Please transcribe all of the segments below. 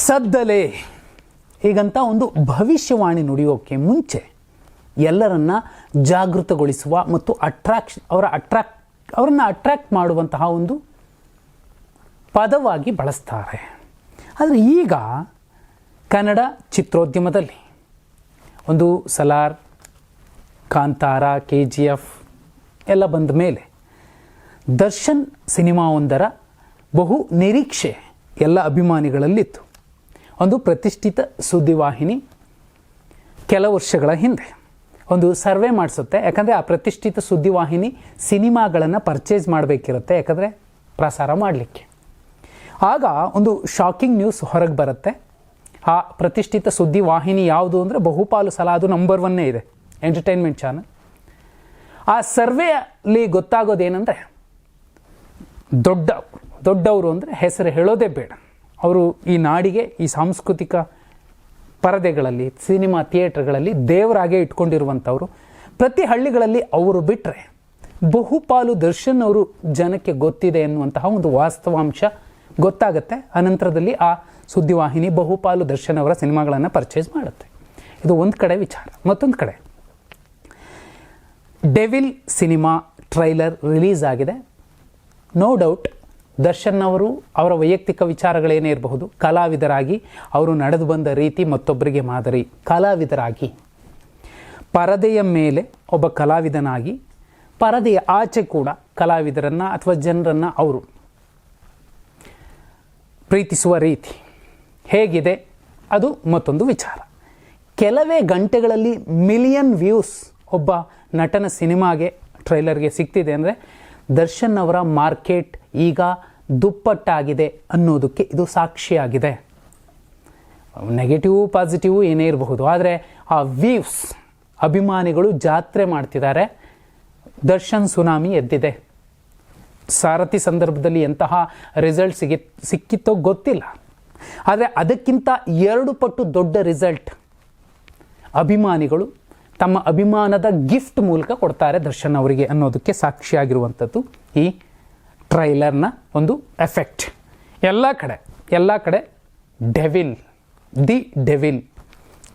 ಸದ್ದಲೆ ಹೀಗಂತ ಒಂದು ಭವಿಷ್ಯವಾಣಿ ನುಡಿಯೋಕ್ಕೆ ಮುಂಚೆ ಎಲ್ಲರನ್ನ ಜಾಗೃತಗೊಳಿಸುವ ಮತ್ತು ಅವರನ್ನು ಅಟ್ರಾಕ್ಟ್ ಮಾಡುವಂತಹ ಒಂದು ಪದವಾಗಿ ಬಳಸ್ತಾರೆ. ಆದರೆ ಈಗ ಕನ್ನಡ ಚಿತ್ರೋದ್ಯಮದಲ್ಲಿ ಒಂದು ಸಲಾರ್, ಕಾಂತಾರ, KGF ಎಲ್ಲ ಬಂದ ಮೇಲೆ ದರ್ಶನ್ ಸಿನಿಮಾವೊಂದರ ಬಹು ನಿರೀಕ್ಷೆ ಎಲ್ಲ ಅಭಿಮಾನಿಗಳಲ್ಲಿತ್ತು. ಒಂದು ಪ್ರತಿಷ್ಠಿತ ಸುದ್ದಿವಾಹಿನಿ ಕೆಲ ವರ್ಷಗಳ ಹಿಂದೆ ಒಂದು ಸರ್ವೆ ಮಾಡಿಸುತ್ತೆ. ಯಾಕಂದರೆ ಆ ಪ್ರತಿಷ್ಠಿತ ಸುದ್ದಿವಾಹಿನಿ ಸಿನಿಮಾಗಳನ್ನು ಪರ್ಚೇಸ್ ಮಾಡಬೇಕಿರುತ್ತೆ, ಯಾಕಂದರೆ ಪ್ರಸಾರ ಮಾಡಲಿಕ್ಕೆ. ಆಗ ಒಂದು ಶಾಕಿಂಗ್ ನ್ಯೂಸ್ ಹೊರಗೆ ಬರುತ್ತೆ. ಆ ಪ್ರತಿಷ್ಠಿತ ಸುದ್ದಿವಾಹಿನಿ ಯಾವುದು ಅಂದರೆ ಬಹುಪಾಲು ಸಲ ಅದು ನಂಬರ್ 1 ಇದೆ, ಎಂಟರ್ಟೈನ್ಮೆಂಟ್ ಚಾನಲ್. ಆ ಸರ್ವೆಯಲ್ಲಿ ಗೊತ್ತಾಗೋದೇನೆಂದರೆ ದೊಡ್ಡವರು ಅಂದರೆ ಹೆಸರು ಹೇಳೋದೇ ಬೇಡ, ಅವರು ಈ ನಾಡಿಗೆ ಈ ಸಾಂಸ್ಕೃತಿಕ ಪರದೆಗಳಲ್ಲಿ, ಸಿನಿಮಾ ಥಿಯೇಟರ್ಗಳಲ್ಲಿ ದೇವರಾಗೆ ಇಟ್ಕೊಂಡಿರುವಂಥವ್ರು. ಪ್ರತಿ ಹಳ್ಳಿಗಳಲ್ಲಿ ಅವರು ಬಿಟ್ಟರೆ ಬಹುಪಾಲು ದರ್ಶನ್ ಅವರು ಜನಕ್ಕೆ ಗೊತ್ತಿದೆ ಎನ್ನುವಂತಹ ಒಂದು ವಾಸ್ತವಾಂಶ ಗೊತ್ತಾಗುತ್ತೆ. ಅನಂತರದಲ್ಲಿ ಆ ಸುದ್ದಿವಾಹಿನಿ ಬಹುಪಾಲು ದರ್ಶನ್ ಅವರ ಸಿನಿಮಾಗಳನ್ನು ಪರ್ಚೇಸ್ ಮಾಡುತ್ತೆ. ಇದು ಒಂದು ಕಡೆ ವಿಚಾರ. ಮತ್ತೊಂದು ಕಡೆ ಡೆವಿಲ್ ಸಿನಿಮಾ ಟ್ರೈಲರ್ ರಿಲೀಸ್ ಆಗಿದೆ. ನೋ ಡೌಟ್ ದರ್ಶನ್ ಅವರು ಅವರ ವೈಯಕ್ತಿಕ ವಿಚಾರಗಳೇನೇ ಇರಬಹುದು, ಕಲಾವಿದರಾಗಿ ಅವರು ನಡೆದು ಬಂದ ರೀತಿ ಮತ್ತೊಬ್ಬರಿಗೆ ಮಾದರಿ. ಕಲಾವಿದರಾಗಿ ಪರದೆಯ ಮೇಲೆ ಒಬ್ಬ ಕಲಾವಿದನಾಗಿ, ಪರದೆಯ ಆಚೆ ಕೂಡ ಕಲಾವಿದರನ್ನು ಅಥವಾ ಜನರನ್ನು ಅವರು ಪ್ರೀತಿಸುವ ರೀತಿ ಹೇಗಿದೆ ಅದು ಮತ್ತೊಂದು ವಿಚಾರ. ಕೆಲವೇ ಗಂಟೆಗಳಲ್ಲಿ ಮಿಲಿಯನ್ ವ್ಯೂಸ್ ಒಬ್ಬ ನಟನ ಸಿನಿಮಾಗೆ, ಟ್ರೈಲರ್ಗೆ ಸಿಗ್ತಿದೆ ಅಂದರೆ ದರ್ಶನ್ ಅವರ ಮಾರ್ಕೆಟ್ ಈಗ ದುಪ್ಪಟ್ಟಾಗಿದೆ ಅನ್ನೋದಕ್ಕೆ ಇದು ಸಾಕ್ಷಿಯಾಗಿದೆ. ನೆಗೆಟಿವ್ ಪಾಸಿಟಿವ್ ಏನೇ ಇರಬಹುದು, ಆದರೆ ಆ ವ್ಯೂಸ್, ಅಭಿಮಾನಿಗಳು ಜಾತ್ರೆ ಮಾಡ್ತಿದ್ದಾರೆ. ದರ್ಶನ್ ಸುನಾಮಿ ಎದ್ದಿದೆ. ಸಾರಥಿ ಸಂದರ್ಭದಲ್ಲಿ ಎಂತಹ ರಿಸಲ್ಟ್ ಸಿಕ್ಕಿತ್ತೋ ಗೊತ್ತಿಲ್ಲ, ಆದರೆ ಅದಕ್ಕಿಂತ 2 ಪಟ್ಟು ದೊಡ್ಡ ರಿಸಲ್ಟ್ ಅಭಿಮಾನಿಗಳು ತಮ್ಮ ಅಭಿಮಾನದ ಗಿಫ್ಟ್ ಮೂಲಕ ಕೊಡ್ತಾರೆ ದರ್ಶನ್ ಅವರಿಗೆ ಅನ್ನೋದಕ್ಕೆ ಸಾಕ್ಷಿಯಾಗಿರುವಂಥದ್ದು ಈ ಟ್ರೈಲರ್ನ ಒಂದು ಎಫೆಕ್ಟ್. ಎಲ್ಲ ಕಡೆ ದಿ ಡೆವಿಲ್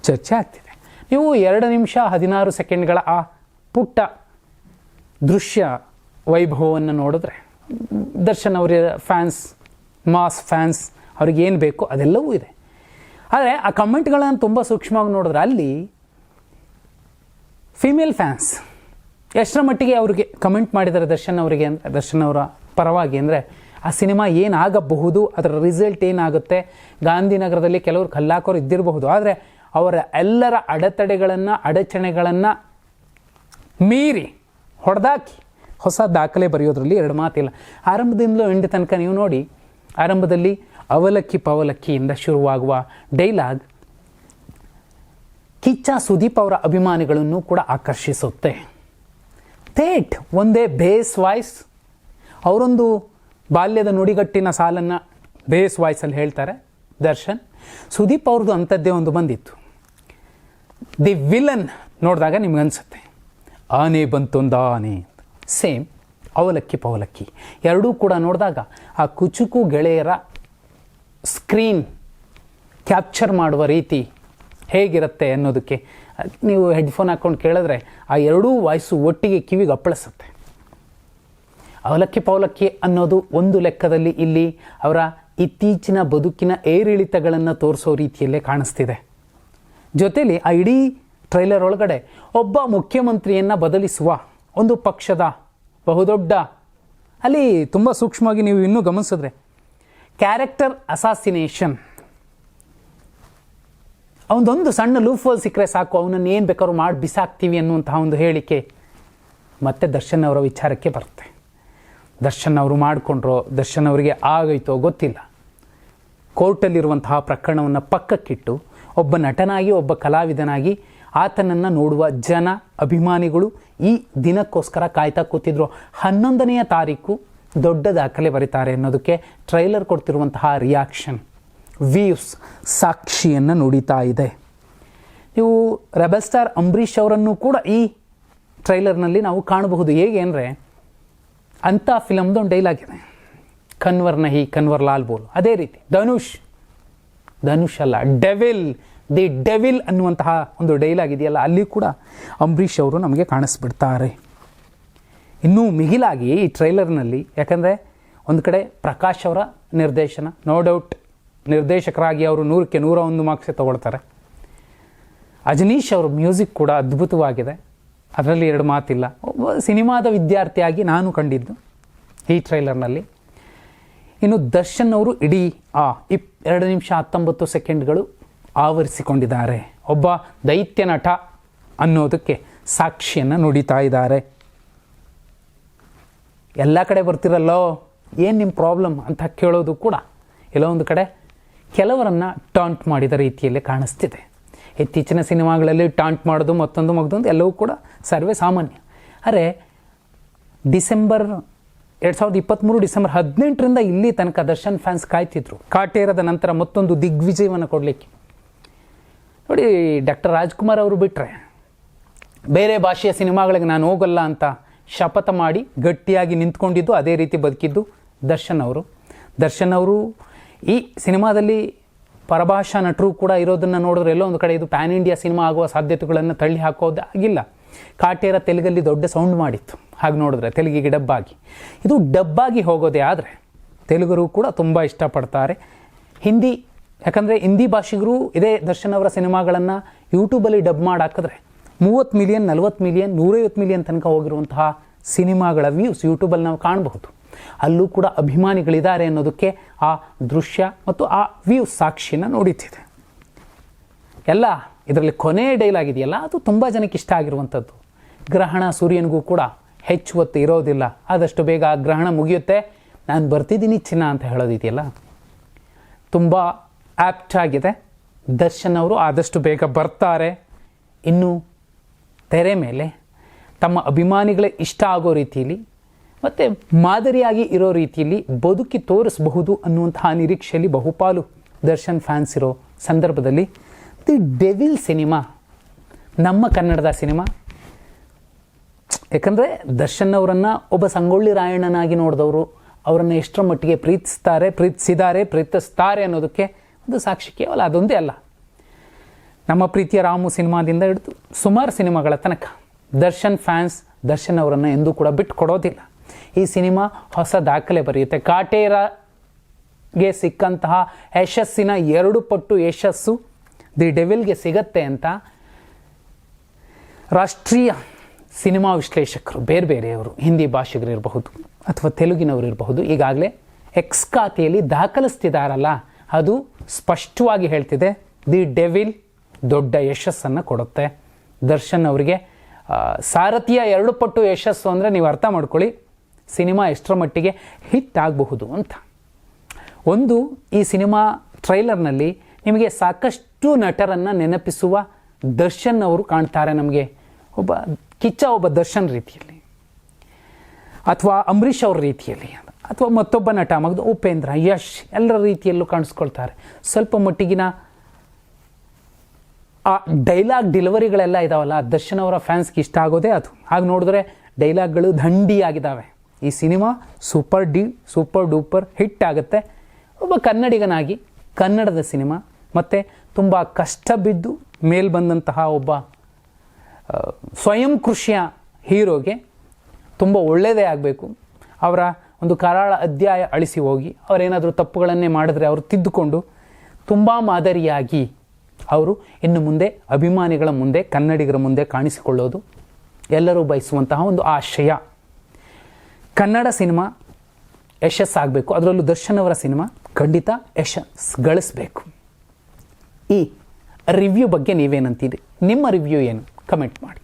ಚರ್ಚೆ ಆಗ್ತಿದೆ. ನೀವು 2 ನಿಮಿಷ 16 ಸೆಕೆಂಡ್ಗಳ ಆ ಪುಟ್ಟ ದೃಶ್ಯ ವೈಭವವನ್ನು ನೋಡಿದ್ರೆ ದರ್ಶನ್ ಅವರ ಫ್ಯಾನ್ಸ್, ಮಾಸ್ ಫ್ಯಾನ್ಸ್, ಅವ್ರಿಗೆ ಏನು ಬೇಕು ಅದೆಲ್ಲವೂ ಇದೆ. ಆದರೆ ಆ ಕಮೆಂಟ್ಗಳನ್ನು ತುಂಬ ಸೂಕ್ಷ್ಮವಾಗಿ ನೋಡಿದ್ರೆ ಅಲ್ಲಿ ಫಿಮೇಲ್ ಫ್ಯಾನ್ಸ್ ಎಷ್ಟರ ಮಟ್ಟಿಗೆ ಅವ್ರಿಗೆ ಕಮೆಂಟ್ ಮಾಡಿದ್ದಾರೆ ದರ್ಶನ್ ಅವರಿಗೆ, ದರ್ಶನ್ ಅವರ ಪರವಾಗಿ ಅಂದರೆ ಆ ಸಿನಿಮಾ ಏನಾಗಬಹುದು, ಅದರ ರಿಸಲ್ಟ್ ಏನಾಗುತ್ತೆ. ಗಾಂಧಿನಗರದಲ್ಲಿ ಕೆಲವರು ಕಲ್ಲಾಕೋರು ಇದ್ದಿರಬಹುದು, ಆದರೆ ಅವರ ಎಲ್ಲರ ಅಡಚಣೆಗಳನ್ನು ಮೀರಿ ಹೊಡೆದಾಕಿ ಹೊಸ ದಾಖಲೆ ಬರೆಯೋದ್ರಲ್ಲಿ 2 ಮಾತಿಲ್ಲ. ಆರಂಭದಿಂದಲೂ ಎಂಡ್ ತನಕ ನೀವು ನೋಡಿ, ಆರಂಭದಲ್ಲಿ ಅವಲಕ್ಕಿ ಪವಲಕ್ಕಿಯಿಂದ ಶುರುವಾಗುವ ಡೈಲಾಗ್ ಕಿಚ್ಚ ಸುದೀಪ್ ಅವರ ಅಭಿಮಾನಿಗಳನ್ನು ಕೂಡ ಆಕರ್ಷಿಸುತ್ತೆ. ಥೇಟ್ ಒಂದೇ ಬೇಸ್ ವಾಯ್ಸ್, ಅವರೊಂದು ಬಾಲ್ಯದ ನುಡಿಗಟ್ಟಿನ ಸಾಲನ್ನು ಬೇಸ್ ವಾಯ್ಸಲ್ಲಿ ಹೇಳ್ತಾರೆ ದರ್ಶನ್. ಸುದೀಪ್ ಅವ್ರದ್ದು ಅಂಥದ್ದೇ ಒಂದು ಬಂದಿತ್ತು. ದಿ ವಿಲನ್ ನೋಡಿದಾಗ ನಿಮ್ಗನ್ಸುತ್ತೆ ಆನೆ ಬಂತೊಂದು ಆನೆ, ಸೇಮ್ ಅವಲಕ್ಕಿ ಪವಲಕ್ಕಿ ಎರಡೂ ಕೂಡ ನೋಡಿದಾಗ ಆ ಕುಚುಕು ಗೆಳೆಯರ ಸ್ಕ್ರೀನ್ ಕ್ಯಾಪ್ಚರ್ ಮಾಡುವ ರೀತಿ ಹೇಗಿರುತ್ತೆ ಅನ್ನೋದಕ್ಕೆ ನೀವು ಹೆಡ್ಫೋನ್ ಹಾಕ್ಕೊಂಡು ಕೇಳಿದ್ರೆ ಆ ಎರಡೂ ವಾಯ್ಸು ಒಟ್ಟಿಗೆ ಕಿವಿಗೆ ಅಪ್ಪಳಿಸುತ್ತೆ. ಅವಲಕ್ಕಿ ಪವಲಕ್ಕಿ ಅನ್ನೋದು ಒಂದು ಲೆಕ್ಕದಲ್ಲಿ ಇಲ್ಲಿ ಅವರ ಇತ್ತೀಚಿನ ಬದುಕಿನ ಏರಿಳಿತಗಳನ್ನು ತೋರಿಸೋ ರೀತಿಯಲ್ಲೇ ಕಾಣಿಸ್ತಿದೆ. ಜೊತೆಲಿ ಆ ಇಡೀ ಟ್ರೈಲರ್ ಒಳಗಡೆ ಒಬ್ಬ ಮುಖ್ಯಮಂತ್ರಿಯನ್ನು ಬದಲಿಸುವ ಒಂದು ಪಕ್ಷದ ಬಹುದೊಡ್ಡ, ಅಲ್ಲಿ ತುಂಬ ಸೂಕ್ಷ್ಮವಾಗಿ ನೀವು ಇನ್ನೂ ಗಮನಿಸಿದ್ರೆ ಕ್ಯಾರೆಕ್ಟರ್ ಅಸಾಸಿನೇಷನ್, ಅವನದೊಂದು ಸಣ್ಣ ಲೂಫೋಲ್ ಸಿಕ್ಕರೆ ಸಾಕು, ಅವನನ್ನು ಏನು ಬೇಕಾದ್ರೂ ಮಾಡಿ ಬಿಸಾಕ್ತೀವಿ ಅನ್ನುವಂತಹ ಒಂದು ಹೇಳಿಕೆ ಮತ್ತೆ ದರ್ಶನ್ ಅವರ ವಿಚಾರಕ್ಕೆ ಬರುತ್ತೆ. ದರ್ಶನ್ ಅವರು ಮಾಡಿಕೊಂಡ್ರೋ, ದರ್ಶನ್ ಅವರಿಗೆ ಆಗೈತೋ ಗೊತ್ತಿಲ್ಲ. ಕೋರ್ಟಲ್ಲಿರುವಂತಹ ಪ್ರಕರಣವನ್ನು ಪಕ್ಕಕ್ಕಿಟ್ಟು ಒಬ್ಬ ನಟನಾಗಿ, ಒಬ್ಬ ಕಲಾವಿದನಾಗಿ ಆತನನ್ನು ನೋಡುವ ಜನ, ಅಭಿಮಾನಿಗಳು ಈ ದಿನಕ್ಕೋಸ್ಕರ ಕಾಯ್ತಾ ಕೂತಿದ್ರು. 11ನೇ ತಾರೀಕು ದೊಡ್ಡ ದಾಖಲೆ ಬರೀತಾರೆ ಅನ್ನೋದಕ್ಕೆ ಟ್ರೈಲರ್ ಕೊಡ್ತಿರುವಂತಹ ರಿಯಾಕ್ಷನ್, ವ್ಯೂಸ್ ಸಾಕ್ಷಿಯನ್ನು ನುಡಿತಾ ಇದೆ. ನೀವು ರೆಬಲ್ ಸ್ಟಾರ್ ಅಂಬರೀಷ್ ಅವರನ್ನು ಕೂಡ ಈ ಟ್ರೈಲರ್ನಲ್ಲಿ ನಾವು ಕಾಣಬಹುದು. ಹೇಗೆ ಅಂದರೆ, ಅಂಥ ಫಿಲಮ್ದು ಒಂದು ಡೈಲಾಗ್ ಇದೆ, ಕನ್ವರ್ ನಹಿ ಕನ್ವರ್ ಲಾಲ್ ಬೋಲ್. ಅದೇ ರೀತಿ ಧನುಷ್ ಧನುಷ್ ಅಲ್ಲ, ಡೆವಿಲ್, ದಿ ಡೆವಿಲ್ ಅನ್ನುವಂತಹ ಒಂದು ಡೈಲಾಗ್ ಇದೆಯಲ್ಲ, ಅಲ್ಲಿ ಕೂಡ ಅಂಬರೀಷ್ ಅವರು ನಮಗೆ ಕಾಣಿಸ್ಬಿಡ್ತಾರೆ. ಇನ್ನೂ ಮಿಗಿಲಾಗಿ ಈ ಟ್ರೈಲರ್ನಲ್ಲಿ, ಯಾಕಂದರೆ ಒಂದು ಕಡೆ ಪ್ರಕಾಶ್ ಅವರ ನಿರ್ದೇಶನ, ನೋ ಡೌಟ್ ನಿರ್ದೇಶಕರಾಗಿ ಅವರು 100ಕ್ಕೆ 101 ಮಾರ್ಕ್ಸೇ ತೊಗೊಳ್ತಾರೆ. ಅಜನೀಶ್ ಅವ್ರ ಮ್ಯೂಸಿಕ್ ಕೂಡ ಅದ್ಭುತವಾಗಿದೆ, ಅದರಲ್ಲಿ 2 ಮಾತಿಲ್ಲ. ಒಬ್ಬ ಸಿನಿಮಾದ ವಿದ್ಯಾರ್ಥಿಯಾಗಿ ನಾನು ಕಂಡಿದ್ದು ಈ ಟ್ರೈಲರ್ನಲ್ಲಿ. ಇನ್ನು ದರ್ಶನ್ ಅವರು ಇಡೀ 2 ನಿಮಿಷ 19 ಸೆಕೆಂಡ್ಗಳು ಆವರಿಸಿಕೊಂಡಿದ್ದಾರೆ. ಒಬ್ಬ ದೈತ್ಯ ನಟ ಅನ್ನೋದಕ್ಕೆ ಸಾಕ್ಷಿಯನ್ನು ನುಡಿತಾ ಇದ್ದಾರೆ. ಎಲ್ಲ ಕಡೆ ಬರ್ತಿರಲ್ಲೋ, ಏನು ನಿಮ್ಮ ಪ್ರಾಬ್ಲಮ್ ಅಂತ ಕೇಳೋದು ಕೂಡ ಎಲ್ಲೋ ಒಂದು ಕಡೆ ಕೆಲವರನ್ನು ಟಾಂಟ್ ಮಾಡಿದ ರೀತಿಯಲ್ಲಿ ಕಾಣಿಸ್ತಿದೆ. ಇತ್ತೀಚಿನ ಸಿನಿಮಾಗಳಲ್ಲಿ ಟಾಂಟ್ ಮಾಡೋದು ಮತ್ತೊಂದು ಎಲ್ಲವೂ ಕೂಡ ಸರ್ವೇ ಸಾಮಾನ್ಯ. ಅರೆ ಡಿಸೆಂಬರ್ 2023 ಡಿಸೆಂಬರ್ 18ರಿಂದ ಇಲ್ಲಿ ತನಕ ದರ್ಶನ್ ಫ್ಯಾನ್ಸ್ ಕಾಯ್ತಿದ್ರು, ಕಾಟೇರದ ನಂತರ ಮತ್ತೊಂದು ದಿಗ್ವಿಜಯವನ್ನು ಕೊಡಲಿಕ್ಕೆ. ನೋಡಿ, ಡಾಕ್ಟರ್ ರಾಜ್ಕುಮಾರ್ ಅವರು ಬಿಟ್ಟರೆ ಬೇರೆ ಭಾಷೆಯ ಸಿನಿಮಾಗಳಿಗೆ ನಾನು ಹೋಗಲ್ಲ ಅಂತ ಶಪಥ ಮಾಡಿ ಗಟ್ಟಿಯಾಗಿ ನಿಂತ್ಕೊಂಡಿದ್ದು, ಅದೇ ರೀತಿ ಬದುಕಿದ್ದು ದರ್ಶನ್ ಅವರು ಈ ಸಿನಿಮಾದಲ್ಲಿ ಪರಭಾಷಾ ನಟರು ಕೂಡ ಇರೋದನ್ನು ನೋಡಿದ್ರೆ ಎಲ್ಲೋ ಒಂದು ಕಡೆ ಇದು ಪ್ಯಾನ್ ಇಂಡಿಯಾ ಸಿನಿಮಾ ಆಗುವ ಸಾಧ್ಯತೆಗಳನ್ನು ತಳ್ಳಿ ಹಾಕೋದಾಗಿಲ್ಲ. ಕಾಟೇರ ತೆಲುಗಲ್ಲಿ ದೊಡ್ಡ ಸೌಂಡ್ ಮಾಡಿತ್ತು, ಹಾಗೆ ನೋಡಿದ್ರೆ ತೆಲುಗಿಗೆ ಡಬ್ಬಾಗಿ. ಇದು ಡಬ್ಬಾಗಿ ಹೋಗೋದೇ ಆದರೆ ತೆಲುಗರು ಕೂಡ ತುಂಬ ಇಷ್ಟಪಡ್ತಾರೆ. ಹಿಂದಿ, ಯಾಕಂದರೆ ಹಿಂದಿ ಭಾಷಿಗರು ಇದೇ ದರ್ಶನ್ ಅವರ ಸಿನಿಮಾಗಳನ್ನು ಯೂಟ್ಯೂಬಲ್ಲಿ ಡಬ್ ಮಾಡಿ ಹಾಕಿದ್ರೆ 30 ಮಿಲಿಯನ್ 40 ಮಿಲಿಯನ್ 150 ಮಿಲಿಯನ್ ತನಕ ಹೋಗಿರುವಂತಹ ಸಿನಿಮಾಗಳ ವ್ಯೂಸ್ ಯೂಟ್ಯೂಬಲ್ಲಿ ನಾವು ಕಾಣಬಹುದು. ಅಲ್ಲೂ ಕೂಡ ಅಭಿಮಾನಿಗಳಿದ್ದಾರೆ ಅನ್ನೋದಕ್ಕೆ ಆ ದೃಶ್ಯ ಮತ್ತು ಆ ವ್ಯೂಸ್ ಸಾಕ್ಷಿನ ನೋಡುತ್ತಿದೆ. ಎಲ್ಲ ಇದರಲ್ಲಿ ಕೊನೆ ಡೈಲಾಗ್ ಇದೆಯಲ್ಲ, ಅದು ತುಂಬ ಜನಕ್ಕೆ ಇಷ್ಟ ಆಗಿರುವಂಥದ್ದು. ಗ್ರಹಣ ಸೂರ್ಯನಿಗೂ ಕೂಡ ಹೆಚ್ಚು ಹೊತ್ತು ಇರೋದಿಲ್ಲ, ಆದಷ್ಟು ಬೇಗ ಆ ಗ್ರಹಣ ಮುಗಿಯುತ್ತೆ, ನಾನು ಬರ್ತಿದ್ದೀನಿ ಚಿನ್ನ ಅಂತ ಹೇಳೋದಿದೆಯಲ್ಲ, ತುಂಬ ಆ್ಯಪ್ಟ್ ಆಗಿದೆ. ದರ್ಶನ್ ಅವರು ಆದಷ್ಟು ಬೇಗ ಬರ್ತಾರೆ. ಇನ್ನು ತೆರೆ ಮೇಲೆ ತಮ್ಮ ಅಭಿಮಾನಿಗಳೇ ಇಷ್ಟ ಆಗೋ ರೀತಿಯಲ್ಲಿ ಮತ್ತು ಮಾದರಿಯಾಗಿ ಇರೋ ರೀತಿಯಲ್ಲಿ ಬದುಕಿ ತೋರಿಸಬಹುದು ಅನ್ನುವಂತಹ ನಿರೀಕ್ಷೆಯಲ್ಲಿ ಬಹುಪಾಲು ದರ್ಶನ್ ಫ್ಯಾನ್ಸ್ ಇರೋ ಸಂದರ್ಭದಲ್ಲಿ ದಿ ಡೆವಿಲ್ ಸಿನಿಮಾ ನಮ್ಮ ಕನ್ನಡದ ಸಿನಿಮಾ. ಯಾಕಂದರೆ ದರ್ಶನ್ ಅವರನ್ನು ಒಬ್ಬ ಸಂಗೊಳ್ಳಿ ರಾಯಣ್ಣನಾಗಿ ನೋಡಿದವರು ಅವರನ್ನು ಎಷ್ಟರ ಮಟ್ಟಿಗೆ ಪ್ರೀತಿಸ್ತಾರೆ ಅನ್ನೋದಕ್ಕೆ ಒಂದು ಸಾಕ್ಷಿ. ಕೇವಲ ಅದೊಂದೇ ಅಲ್ಲ, ನಮ್ಮ ಪ್ರೀತಿಯ ರಾಮು ಸಿನಿಮಾದಿಂದ ಹಿಡಿದು ಸುಮಾರು ಸಿನಿಮಾಗಳ ತನಕ ದರ್ಶನ್ ಫ್ಯಾನ್ಸ್ ದರ್ಶನ್ ಅವರನ್ನು ಎಂದೂ ಕೂಡ ಬಿಟ್ಟು ಕೊಡೋದಿಲ್ಲ. ಈ ಸಿನಿಮಾ ಹೊಸ ದಾಖಲೆ ಬರೆಯುತ್ತೆ. ಕಾಟೇರಗೆ ಸಿಕ್ಕಂತಹ ಯಶಸ್ಸಿನ 2 ಪಟ್ಟು ಯಶಸ್ಸು ದಿ ಡೆವಿಲ್ಗೆ ಸಿಗತ್ತೆ ಅಂತ ರಾಷ್ಟ್ರೀಯ ಸಿನಿಮಾ ವಿಶ್ಲೇಷಕರು ಬೇರೆಯವರು, ಹಿಂದಿ ಭಾಷಿಗರಿರಬಹುದು ಅಥವಾ ತೆಲುಗಿನವರು ಇರಬಹುದು, ಈಗಾಗಲೇ ಎಕ್ಸ್ ಖಾತೆಯಲ್ಲಿ ದಾಖಲಿಸ್ತಿದ್ದಾರಲ್ಲ, ಅದು ಸ್ಪಷ್ಟವಾಗಿ ಹೇಳ್ತಿದೆ ದಿ ಡೆವಿಲ್ ದೊಡ್ಡ ಯಶಸ್ಸನ್ನು ಕೊಡುತ್ತೆ. ದರ್ಶನ್ ಅವರಿಗೆ ಸಾರಥಿಯ 2 ಪಟ್ಟು ಯಶಸ್ಸು ಅಂದರೆ ನೀವು ಅರ್ಥ ಮಾಡ್ಕೊಳ್ಳಿ ಸಿನಿಮಾ ಎಷ್ಟರ ಮಟ್ಟಿಗೆ ಹಿಟ್ ಆಗಬಹುದು ಅಂತ. ಒಂದು, ಈ ಸಿನಿಮಾ ಟ್ರೈಲರ್ನಲ್ಲಿ ನಿಮಗೆ ಸಾಕಷ್ಟು ನಟರನ್ನು ನೆನಪಿಸುವ ದರ್ಶನ್ ಅವರು ಕಾಣ್ತಾರೆ ನಮಗೆ. ಒಬ್ಬ ದರ್ಶನ್ ರೀತಿಯಲ್ಲಿ ಅಥವಾ ಅಂಬರೀಷ್ ಅವ್ರ ರೀತಿಯಲ್ಲಿ ಅಥವಾ ಮತ್ತೊಬ್ಬ ನಟ ಉಪೇಂದ್ರ, ಯಶ್ ಎಲ್ಲರ ರೀತಿಯಲ್ಲೂ ಕಾಣಿಸ್ಕೊಳ್ತಾರೆ. ಸ್ವಲ್ಪ ಮಟ್ಟಿಗಿನ ಆ ಡೈಲಾಗ್ ಡೆಲಿವರಿಗಳೆಲ್ಲ ಇದಾವಲ್ಲ, ದರ್ಶನ್ ಅವರ ಫ್ಯಾನ್ಸ್ಗೆ ಇಷ್ಟ ಆಗೋದೇ ಅದು. ಹಾಗೆ ನೋಡಿದ್ರೆ ಡೈಲಾಗ್ಗಳು ದಂಡಿಯಾಗಿದ್ದಾವೆ. ಈ ಸಿನಿಮಾ ಸೂಪರ್ ಡೂಪರ್ ಹಿಟ್ ಆಗುತ್ತೆ. ಒಬ್ಬ ಕನ್ನಡಿಗನಾಗಿ ಕನ್ನಡದ ಸಿನಿಮಾ ಮತ್ತು ತುಂಬ ಕಷ್ಟ ಬಿದ್ದು ಮೇಲೆ ಬಂದಂತಹ ಒಬ್ಬ ಸ್ವಯಂ ಕೃಷಿಯ ಹೀರೋಗೆ ತುಂಬ ಒಳ್ಳೆಯದೇ ಆಗಬೇಕು. ಅವರ ಒಂದು ಕರಾಳ ಅಧ್ಯಾಯ ಅಳಿಸಿ ಹೋಗಿ ಅವರೇನಾದರೂ ತಪ್ಪುಗಳನ್ನೇ ಮಾಡಿದ್ರೆ ಅವರು ತಿದ್ದುಕೊಂಡು ತುಂಬ ಮಾದರಿಯಾಗಿ ಅವರು ಇನ್ನು ಮುಂದೆ ಅಭಿಮಾನಿಗಳ ಮುಂದೆ, ಕನ್ನಡಿಗರ ಮುಂದೆ ಕಾಣಿಸಿಕೊಳ್ಳೋದು ಎಲ್ಲರೂ ಬಯಸುವಂತಹ ಒಂದು ಆಶಯ. ಕನ್ನಡ ಸಿನಿಮಾ ಯಶಸ್ಸಾಗಬೇಕು, ಅದರಲ್ಲೂ ದರ್ಶನ್ ಅವರ ಸಿನಿಮಾ ಖಂಡಿತ ಯಶಸ್ಸು ಗಳಿಸಬೇಕು. ಈ ರಿವ್ಯೂ ಬಗ್ಗೆ ನೀವೇನಂತೀರಿ? ನಿಮ್ಮ ರಿವ್ಯೂ ಏನು? ಕಮೆಂಟ್ ಮಾಡಿ.